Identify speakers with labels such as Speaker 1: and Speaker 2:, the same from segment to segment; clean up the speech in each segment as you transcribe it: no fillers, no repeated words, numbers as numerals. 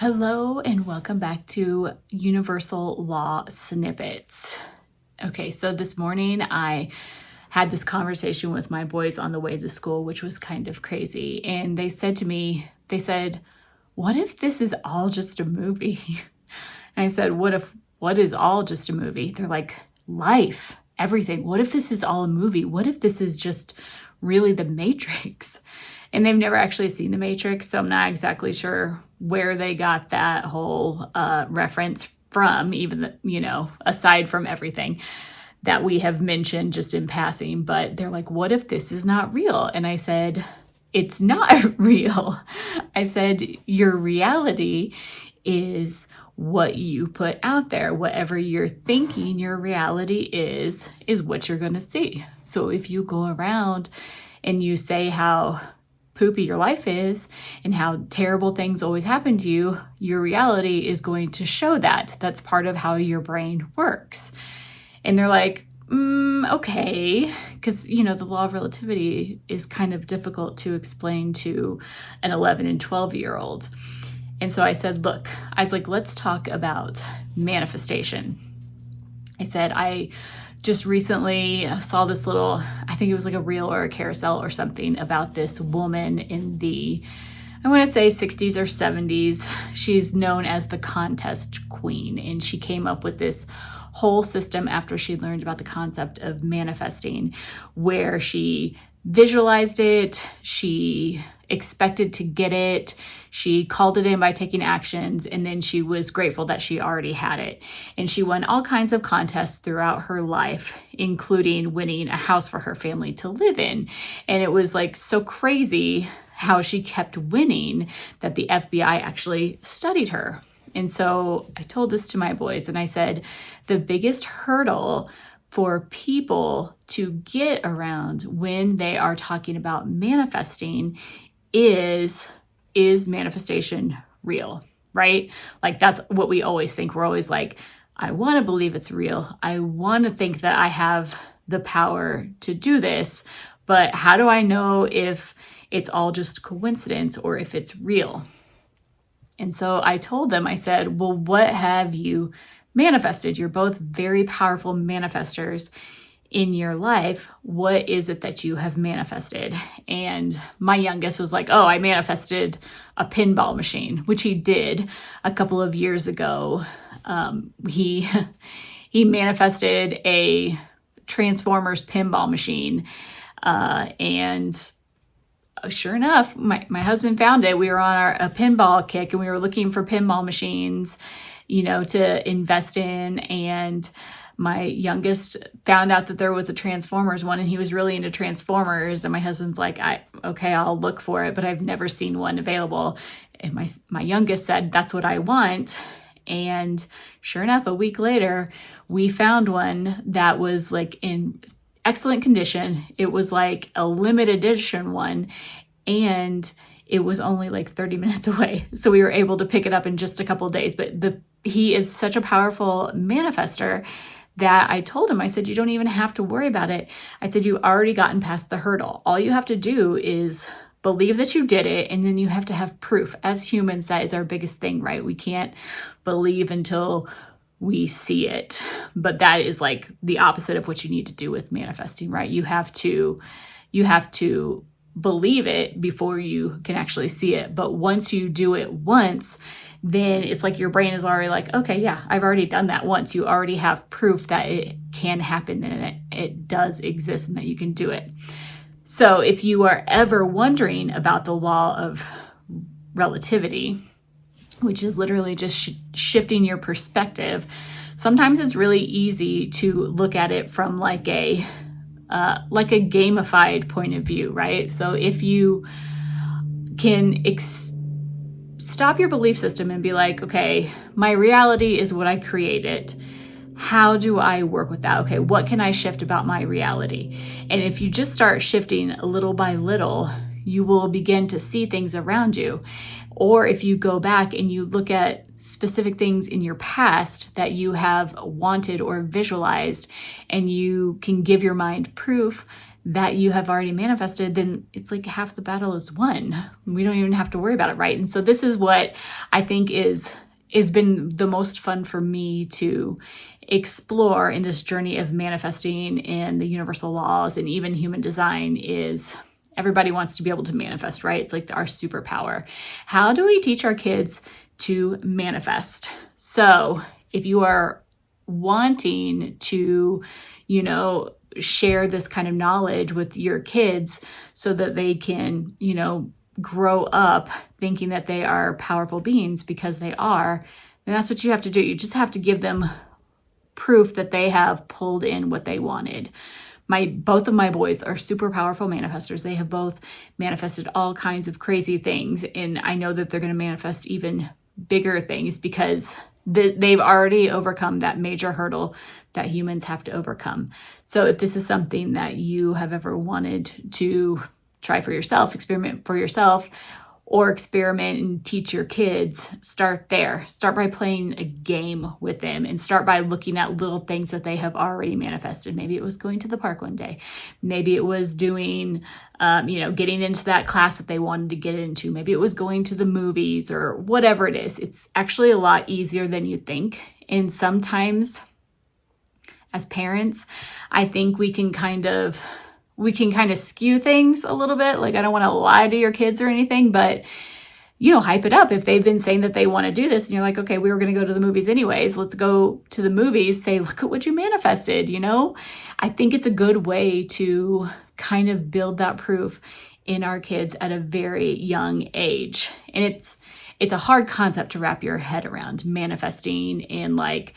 Speaker 1: Hello and welcome back to Universal Law Snippets. Okay, so this morning I had this conversation with my boys on the way to school, which was kind of crazy. And they said to me, what if this is all just a movie? And I said, what is all just a movie? They're like, life, everything. What if this is all a movie? What if this is just really the Matrix? And they've never actually seen the Matrix, so I'm not exactly sure where they got that whole reference from, even, aside from everything that we have mentioned just in passing. But they're like, what if this is not real? And I said, it's not real. I said, your reality is what you put out there. Whatever you're thinking your reality is what you're going to see. So if you go around and you say how poopy your life is and how terrible things always happen to you, your reality is going to show that. That's part of how your brain works. And they're like, okay, because, the law of relativity is kind of difficult to explain to an 11 and 12-year-old. And so I said, let's talk about manifestation. I said, I just recently saw this little, I think it was like a reel or a carousel or something about this woman in the, I want to say 60s or 70s. She's known as the contest queen. And she came up with this whole system after she learned about the concept of manifesting, where she visualized it, she expected to get it, she called it in by taking actions, and then she was grateful that she already had it. And she won all kinds of contests throughout her life, including winning a house for her family to live in. And it was like so crazy how she kept winning that the FBI actually studied her. And so I told this to my boys and I said, the biggest hurdle for people to get around when they are talking about manifesting is manifestation real, right? Like that's what we always think. We're always like, I want to believe it's real. I want to think that I have the power to do this, but how do I know if it's all just coincidence or if it's real? And so I told them, I said, well, what have you manifested? You're both very powerful manifestors in your life. What is it that you have manifested? And my youngest was like, oh, I manifested a pinball machine, which he did a couple of years ago. He manifested a Transformers pinball machine. And sure enough, my husband found it. We were on a pinball kick and we were looking for pinball machines, to invest in. And my youngest found out that there was a Transformers one and he was really into Transformers. And my husband's like, okay, I'll look for it, but I've never seen one available. And my youngest said, that's what I want. And sure enough, a week later, we found one that was like in excellent condition. It was like a limited edition one. And it was only like 30 minutes away. So we were able to pick it up in just a couple of days. But he is such a powerful manifester that I told him, I said, you don't even have to worry about it. I said, you've already gotten past the hurdle. All you have to do is believe that you did it. And then you have to have proof. As humans, that is our biggest thing, right? We can't believe until we see it. But that is like the opposite of what you need to do with manifesting, right? You have to believe it before you can actually see it. But once you do it once, then it's like your brain is already like, okay, yeah, I've already done that once. You already have proof that it can happen and it does exist and that you can do it. So if you are ever wondering about the law of relativity, which is literally just shifting your perspective, sometimes it's really easy to look at it from like a gamified point of view, right? So if you can stop your belief system and be like, okay, my reality is what I created. How do I work with that? Okay, what can I shift about my reality? And if you just start shifting little by little, you will begin to see things around you. Or if you go back and you look at specific things in your past that you have wanted or visualized, and you can give your mind proof
Speaker 2: that you have already manifested, then it's like half the battle is won. We don't even have to worry about it, right? And so this is what I think is been the most fun for me to explore in this journey of manifesting in the universal laws and even human design. Is everybody wants to be able to manifest, right? It's like our superpower. How do we teach our kids to manifest? So if you are wanting to, share this kind of knowledge with your kids so that they can, grow up thinking that they are powerful beings, because they are, then that's what you have to do. You just have to give them proof that they have pulled in what they wanted. Both of my boys are super powerful manifestors. They have both manifested all kinds of crazy things. And I know that they're going to manifest even bigger things because they've already overcome that major hurdle that humans have to overcome. So if this is something that you have ever wanted to try for yourself, experiment for yourself, or experiment and teach your kids, start there. Start by playing a game with them and start by looking at little things that they have already manifested. Maybe it was going to the park one day. Maybe it was doing, getting into that class that they wanted to get into. Maybe it was going to the movies or whatever it is. It's actually a lot easier than you think. And sometimes as parents, I think we can kind of skew things a little bit. Like, I don't want to lie to your kids or anything, but, hype it up. If they've been saying that they want to do this and you're like, okay, we were going to go to the movies anyways, let's go to the movies. Say, look at what you manifested, I think it's a good way to kind of build that proof in our kids at a very young age. And it's a hard concept to wrap your head around, manifesting and like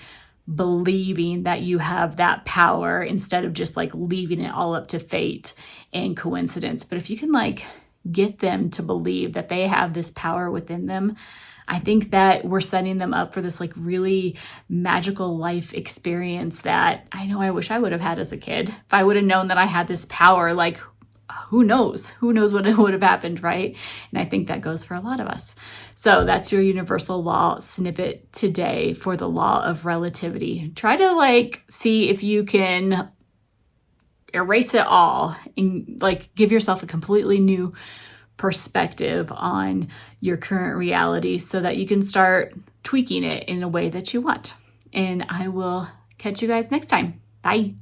Speaker 2: believing that you have that power instead of just like leaving it all up to fate and coincidence. But if you can like get them to believe that they have this power within them, I think that we're setting them up for this like really magical life experience that I know I wish I would have had as a kid. If I would have known that I had this power, like who knows what would have happened, right? And I think that goes for a lot of us. So that's your universal law snippet today for the law of relativity. Try to like see if you can erase it all and like give yourself a completely new perspective on your current reality so that you can start tweaking it in a way that you want. And I will catch you guys next time. Bye.